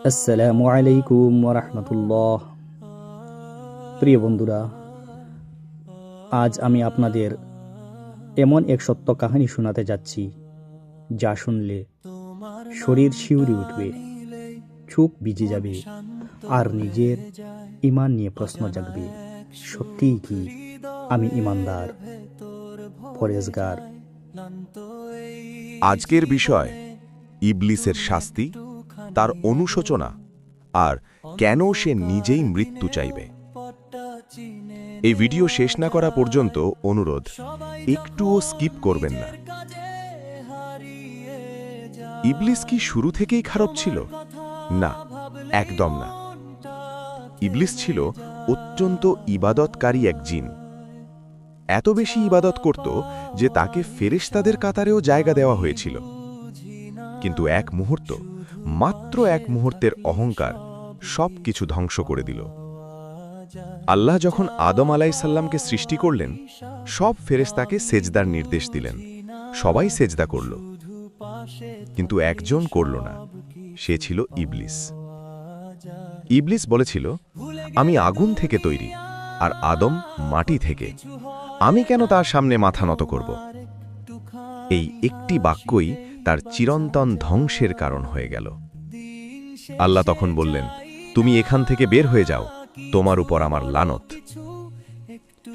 আসসালামু আলাইকুম ওয়া রাহমাতুল্লাহ। প্রিয় বন্ধুরা, আজ আমি আপনাদের এমন এক সত্য কাহিনী শোনাতে যাচ্ছি যা শুনলে শরীর শিউরে উঠবে, চোখ ভিজে যাবে আর নিজের ঈমান নিয়ে প্রশ্ন জাগবে। সত্যিই কি আমি ঈমানদার, পরেজগার? আজকের বিষয় ইবলিসের শাস্তি, তার অনুশোচনা আর কেন সে নিজেই মৃত্যু চাইবে। এই ভিডিও শেষ না করা পর্যন্ত অনুরোধ, একটুও স্কিপ করবেন না। ইবলিস কি শুরু থেকেই খারাপ ছিল? না, একদম না। ইবলিস ছিল অত্যন্ত ইবাদতকারী এক জিন। এত বেশি ইবাদত করত যে তাকে ফেরেশতাদের কাতারেও জায়গা দেওয়া হয়েছিল। কিন্তু এক মুহূর্ত, মাত্র এক মুহূর্তের অহংকার সব কিছু ধ্বংস করে দিল। আল্লাহ যখন আদম আলাইসাল্লামকে সৃষ্টি করলেন, সব ফেরেশতাকে সেজদার নির্দেশ দিলেন। সবাই সেজদা করল, কিন্তু একজন করল না, সে ছিল ইবলিস। ইবলিস বলেছিল, আমি আগুন থেকে তৈরি আর আদম মাটি থেকে, আমি কেন তার সামনে মাথা নত করব? এই একটি বাক্যই তার চিরন্তন ধ্বংসের কারণ হয়ে গেল। আল্লাহ তখন বললেন, তুমি এখান থেকে বের হয়ে যাও, তোমার উপর আমার লানত।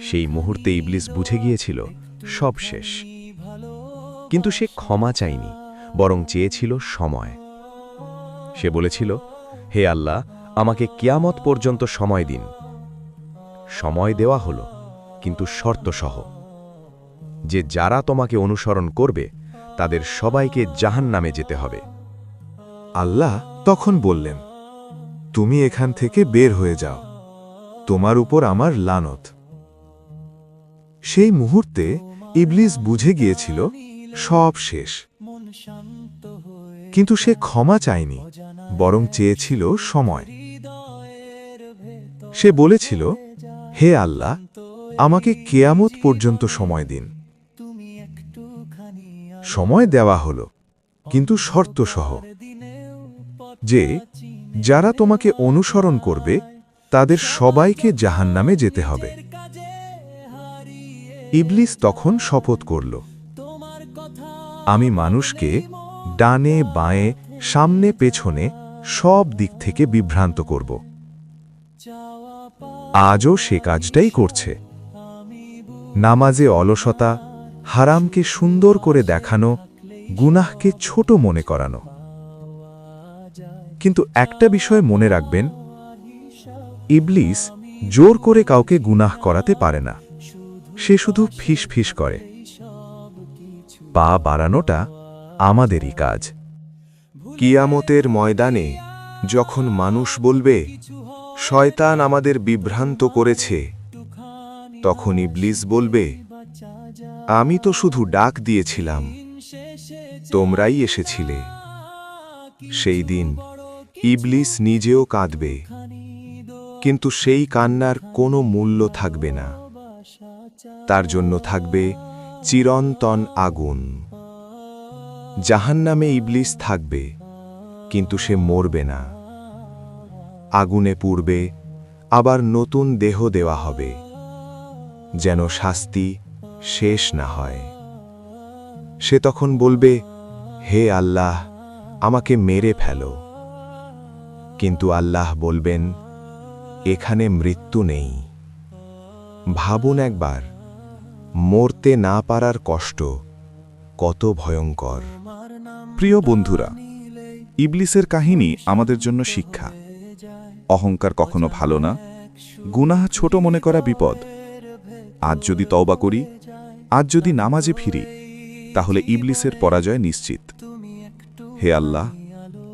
সেই মুহূর্তে ইবলিস বুঝে গিয়েছিল সব শেষ। কিন্তু সে ক্ষমা চায়নি, বরং চেয়েছিল সময়। সে বলেছিল, হে আল্লাহ, আমাকে কিয়ামত পর্যন্ত সময় দিন। সময় দেওয়া হলো, কিন্তু শর্তসহ, যে যারা তোমাকে অনুসরণ করবে তাদের সবাইকে জাহান্নামে যেতে হবে। আল্লাহ তখন বললেন, তুমি এখান থেকে বের হয়ে যাও, তোমার উপর আমার লানত। সেই মুহূর্তে ইবলিস বুঝে গিয়েছিল সব শেষ। কিন্তু সে ক্ষমা চায়নি, বরং চেয়েছিল সময়। সে বলেছিল, হে আল্লাহ, আমাকে কিয়ামত পর্যন্ত সময় দিন। সময় দেওয়া হলো, কিন্তু শর্তসহ, যে যারা তোমাকে অনুসরণ করবে তাদের সবাইকে জাহান্নামে যেতে হবে। ইবলিস তখন শপথ করল, আমি মানুষকে ডানে বাঁয়ে, সামনে পেছনে সব দিক থেকে বিভ্রান্ত করব। আজও সে কাজটাই করছে। নামাজে অলসতা, হারামকে সুন্দর করে দেখানো, গুনাহকে ছোট মনে করানো। কিন্তু একটা বিষয় মনে রাখবেন, ইবলিস জোর করে কাউকে গুনাহ করাতে পারে না। সে শুধু ফিস ফিস করে। পা বাড়ানোটা আমাদেরই কাজ। কিয়ামতের ময়দানে যখন মানুষ বলবে, শয়তান আমাদের বিভ্রান্ত করেছে, তখন ইবলিস বলবে, আমি তো শুধু ডাক দিয়েছিলাম, তোমরাই এসেছিলে। সেই দিন ইবলিস নিজেও কাঁদবে, কিন্তু সেই কান্নার কোনো মূল্য থাকবে না। তার জন্য থাকবে চিরন্তন আগুন। জাহান্নামে ইবলিস থাকবে, কিন্তু সে মরবে না। আগুনে পুড়বে, আবার নতুন দেহ দেওয়া হবে, যেন শাস্তি শেষ না হয়। সে তখন বলবে, হে আল্লাহ, আমাকে মেরে ফেলো। কিন্তু আল্লাহ বলবেন, এখানে মৃত্যু নেই। ভাবুন একবার, মরতে না পারার কষ্ট কত ভয়ঙ্কর। প্রিয় বন্ধুরা, ইবলিসের কাহিনী আমাদের জন্য শিক্ষা। অহংকার কখনো ভালো না, গুনাহ ছোট মনে করা বিপদ। আজ যদি তওবা করি, আজ যদি নামাজে ফিরি, তাহলে ইবলিসের পরাজয় নিশ্চিত। হে আল্লাহ,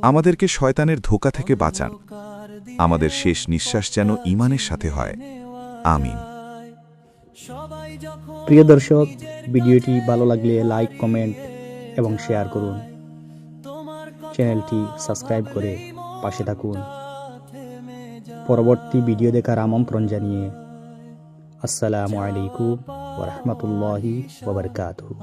আমাদেরকে শয়তানের ধোঁকা থেকে বাঁচান। আমাদের শেষ নিঃশ্বাস যেন ঈমানের সাথে হয়। আমিন। প্রিয় দর্শক, ভিডিওটি ভালো লাগলে লাইক, কমেন্ট এবং শেয়ার করুন। চ্যানেলটি সাবস্ক্রাইব করে পাশে থাকুন। পরবর্তী ভিডিও দেখার আমন্ত্রণ জানিয়ে আসসালামু আলাইকুম ওয়া রাহমাতুল্লাহি ওয়া বারাকাতুহু।